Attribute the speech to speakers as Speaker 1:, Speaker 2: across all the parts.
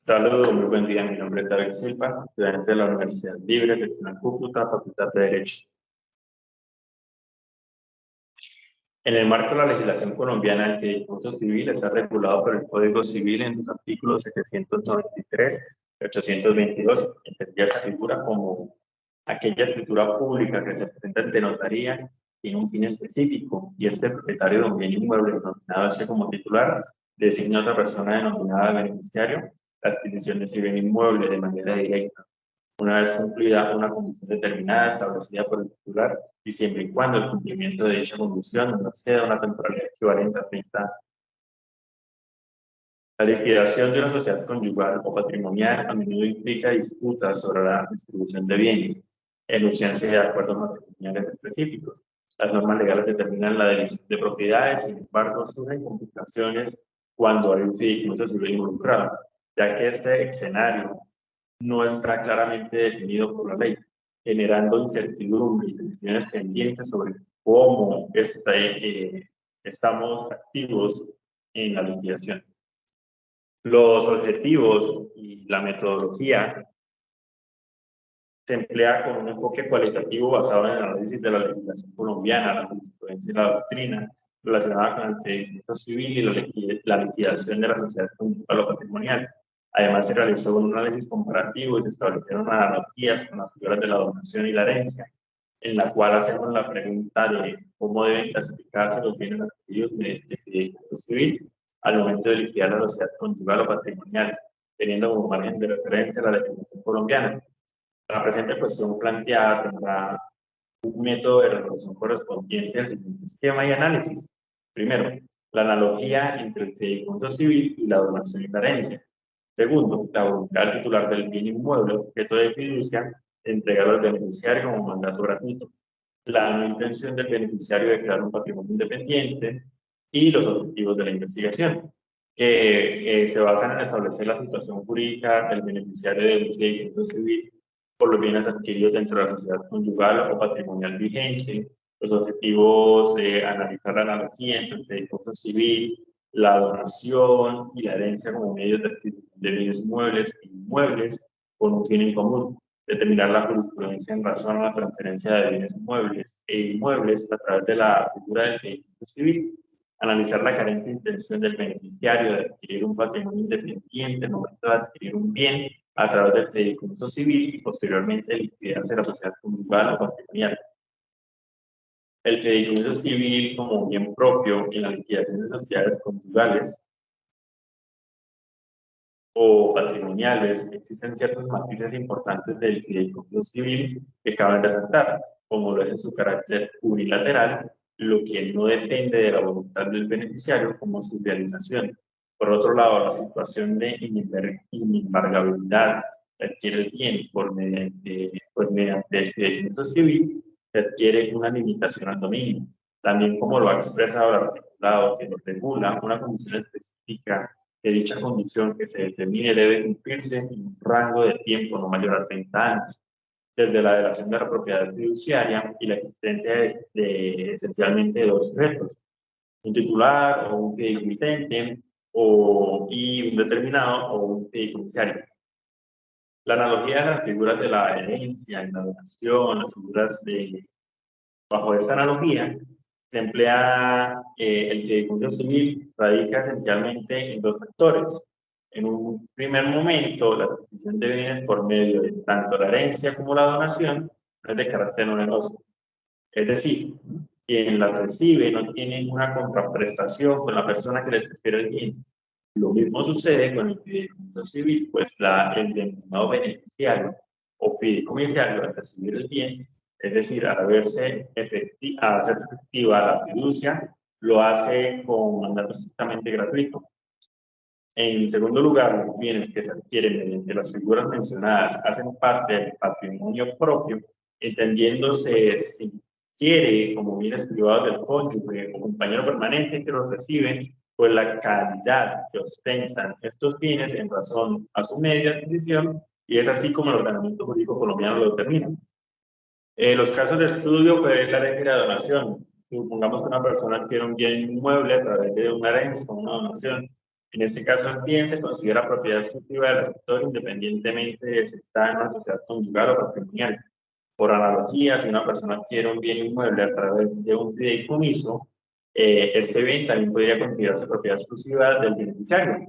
Speaker 1: Saludos, muy buen día. Mi nombre es David Silva, estudiante de la Universidad Libre, sección Cúcuta, Facultad de Derecho. En el marco de la legislación colombiana, el fideicomiso civil está regulado por el Código Civil en sus artículos 793 y 822. Entendía esa figura como aquella escritura pública que se presenta ante notaría tiene un fin específico, y este propietario de un bien inmueble denominado ese como titular designa a otra persona denominada beneficiario la adquisición de ese bien inmueble de manera directa, una vez cumplida una condición determinada establecida por el titular y siempre y cuando el cumplimiento de dicha condición no exceda una temporalidad equivalente a 30 años. La liquidación de una sociedad conyugal o patrimonial a menudo implica disputas sobre la distribución de bienes, enunciarse de acuerdos matrimoniales específicos. Las normas legales determinan la división de propiedades, sin embargo, surgen complicaciones cuando hay un fideicomiso civil involucrado, ya que este escenario no está claramente definido por la ley, generando incertidumbre y tensiones pendientes sobre cómo estamos activos en la liquidación. Los objetivos y la metodología se emplea con un enfoque cualitativo basado en el análisis de la legislación colombiana, la jurisprudencia y la doctrina relacionada con el derecho civil y la liquidación de la sociedad conyugal o patrimonial. Además, se realizó un análisis comparativo y se establecieron analogías con las figuras de la donación y la herencia, en la cual hacemos la pregunta de cómo deben clasificarse los bienes adquiridos de derecho civil al momento de liquidar la sociedad conyugal o patrimonial, teniendo como margen de referencia la legislación colombiana. La presente cuestión planteada tendrá un método de resolución correspondiente al siguiente esquema y análisis. Primero, la analogía entre el fideicomiso civil y la donación y la herencia. Segundo, la voluntad del titular del bien inmueble, objeto de fiducia, de entregar al beneficiario como mandato gratuito. La no intención del beneficiario de crear un patrimonio independiente y los objetivos de la investigación, que se basan en establecer la situación jurídica del beneficiario del fideicomiso civil por los bienes adquiridos dentro de la sociedad conyugal o patrimonial vigente, los objetivos de analizar la analogía entre el fideicomiso civil, la donación y la herencia como medios de adquisición de bienes muebles e inmuebles con un fin en común, determinar la jurisprudencia en razón a la transferencia de bienes muebles e inmuebles a través de la figura del fideicomiso civil, analizar la carente intención del beneficiario de adquirir un patrimonio independiente en el momento de adquirir un bien a través del fideicomiso civil y posteriormente liquidarse la sociedad conyugal o patrimonial. El fideicomiso civil como bien propio en la liquidación de sociedades conyugales o patrimoniales, existen ciertos matices importantes del fideicomiso civil que caben resaltar, como lo es su carácter unilateral, lo que no depende de la voluntad del beneficiario como su realización. Por otro lado, la situación de inembargabilidad se adquiere el bien mediante el fideicomiso civil, se adquiere una limitación al dominio, también como lo ha expresado el articulado que lo regula, una condición específica que dicha condición que se determine debe cumplirse en un rango de tiempo no mayor a 30 años, desde la delación de la propiedad fiduciaria y la existencia esencialmente dos sujetos, un titular o un fideicomitente y un determinado o un fideicomisario. La analogía de las figuras de la herencia y la donación, las figuras bajo esta analogía, se emplea el fideicomiso civil, radica esencialmente en dos factores. En un primer momento, la adquisición de bienes por medio de tanto la herencia como la donación no es de carácter oneroso. Es decir, quien la recibe no tiene una contraprestación con la persona que le transfiere el bien. Lo mismo sucede con el fideicomiso civil, pues el denominado beneficiario o fideicomisario al recibir el bien, es decir, al hacerse efectiva la fiducia, lo hace con mandato estrictamente gratuito. En segundo lugar, los bienes que se adquieren mediante las figuras mencionadas hacen parte del patrimonio propio, entendiéndose si quiere como bienes privados del cónyuge o compañero permanente que los reciben, pues la calidad que ostentan estos bienes en razón a su medio de adquisición, y es así como el ordenamiento jurídico colombiano lo determina. Los casos de estudio fue la ley de la donación. Supongamos que una persona adquiere un bien inmueble a través de una herencia o una donación. En este caso, el bien se considera propiedad exclusiva del receptor independientemente de si está en una sociedad conyugal o patrimonial. Por analogía, si una persona adquiere un bien inmueble a través de un fideicomiso, este bien también podría considerarse propiedad exclusiva del beneficiario.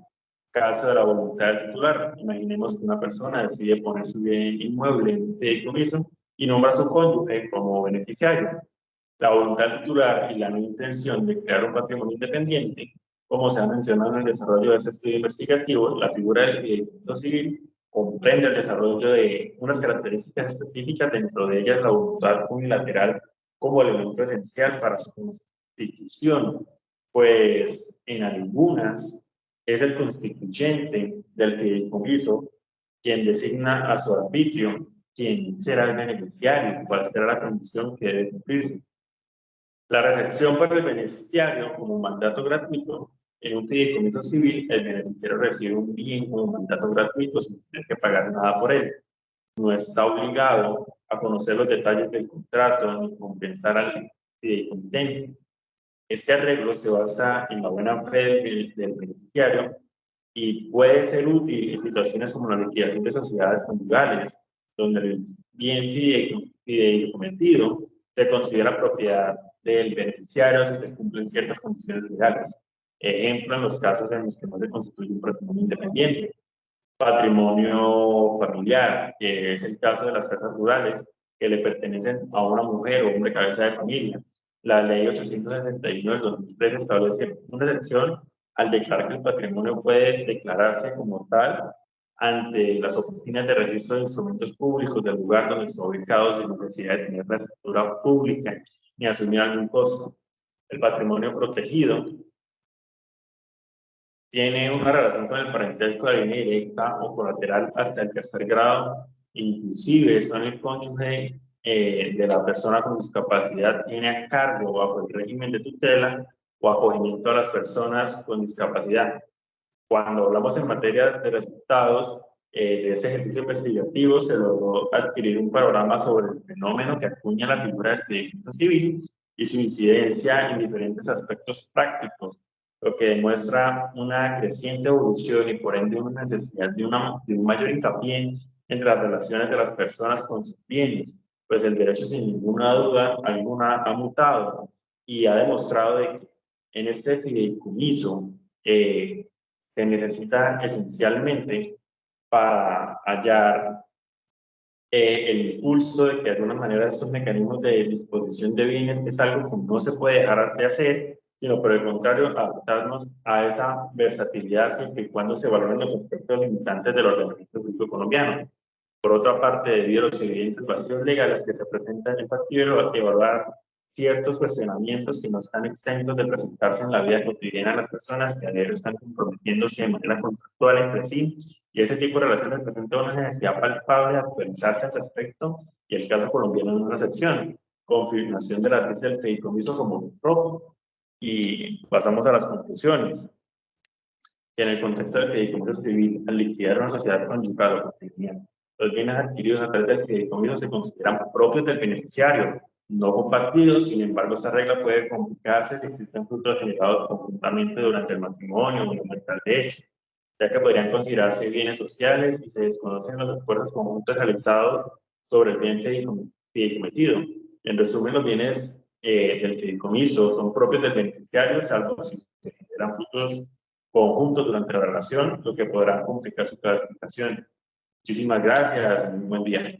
Speaker 1: Caso de la voluntad del titular, imaginemos que una persona decide poner su bien inmueble en un fideicomiso y nombra a su cónyuge como beneficiario. La voluntad titular y la no intención de crear un patrimonio independiente, como se ha mencionado en el desarrollo de ese estudio investigativo, la figura del fideicomiso civil comprende el desarrollo de unas características específicas, dentro de ellas la voluntad unilateral como elemento esencial para su constitución, pues en algunas es el constituyente del fideicomiso quien designa a su arbitrio quién será el beneficiario, cuál será la condición que debe cumplirse. La recepción para el beneficiario como mandato gratuito. En un fideicomiso civil, el beneficiario recibe un bien como mandato gratuito sin tener que pagar nada por él. No está obligado a conocer los detalles del contrato ni compensar al fideicomitente. Este arreglo se basa en la buena fe del beneficiario y puede ser útil en situaciones como la liquidación de sociedades conyugales, donde el bien fideicometido se considera propiedad del beneficiario si se cumplen ciertas condiciones legales. Ejemplo, en los casos en los que no se constituye un patrimonio independiente. Patrimonio familiar, que es el caso de las casas rurales que le pertenecen a una mujer o hombre cabeza de familia. La ley 861 del 2003 establece una excepción al declarar que el patrimonio puede declararse como tal ante las oficinas de registro de instrumentos públicos del lugar donde está ubicado sin necesidad de tener la escritura pública ni asumir algún costo. El patrimonio protegido tiene una relación con el parentesco de línea directa o colateral hasta el tercer grado, inclusive son el cónyuge de la persona con discapacidad tiene a cargo bajo el régimen de tutela o acogimiento a las personas con discapacidad. Cuando hablamos en materia de resultados de ese ejercicio investigativo, se logró adquirir un panorama sobre el fenómeno que acuña la figura del fideicomiso civil y su incidencia en diferentes aspectos prácticos, lo que demuestra una creciente evolución y por ende una necesidad de un mayor hincapié entre las relaciones de las personas con sus bienes, pues el derecho sin ninguna duda alguna ha mutado y ha demostrado de que en este fideicomiso se necesita esencialmente para hallar el impulso de que de alguna manera estos mecanismos de disposición de bienes es algo que no se puede dejar de hacer, sino por el contrario, adaptarnos a esa versatilidad siempre y cuando se valoren los aspectos limitantes del ordenamiento jurídico colombiano. Por otra parte, debido a los evidentes vacíos legales que se presentan, es factible evaluar ciertos cuestionamientos que no están exentos de presentarse en la vida cotidiana de las personas que a diario están comprometiéndose de manera contractual entre sí, y ese tipo de relaciones presenta una necesidad palpable de actualizarse al respecto, y el caso colombiano no es una excepción. Confirmación de la tesis del fideicomiso como propio. Y pasamos a las conclusiones. Que en el contexto del fideicomiso civil, al liquidar una sociedad conyugal o patrimonial, los bienes adquiridos a través del fideicomiso se consideran propios del beneficiario, no compartidos. Sin embargo, esta regla puede complicarse si existen frutos generados conjuntamente durante el matrimonio o en el mercado de hecho, ya que podrían considerarse bienes sociales y se desconocen los esfuerzos conjuntos realizados sobre el bien fideicometido. En resumen, los bienes del fideicomiso son propios del beneficiario, salvo si se generan frutos conjuntos durante la relación, lo que podrá complicar su clasificación. Muchísimas gracias y un buen día.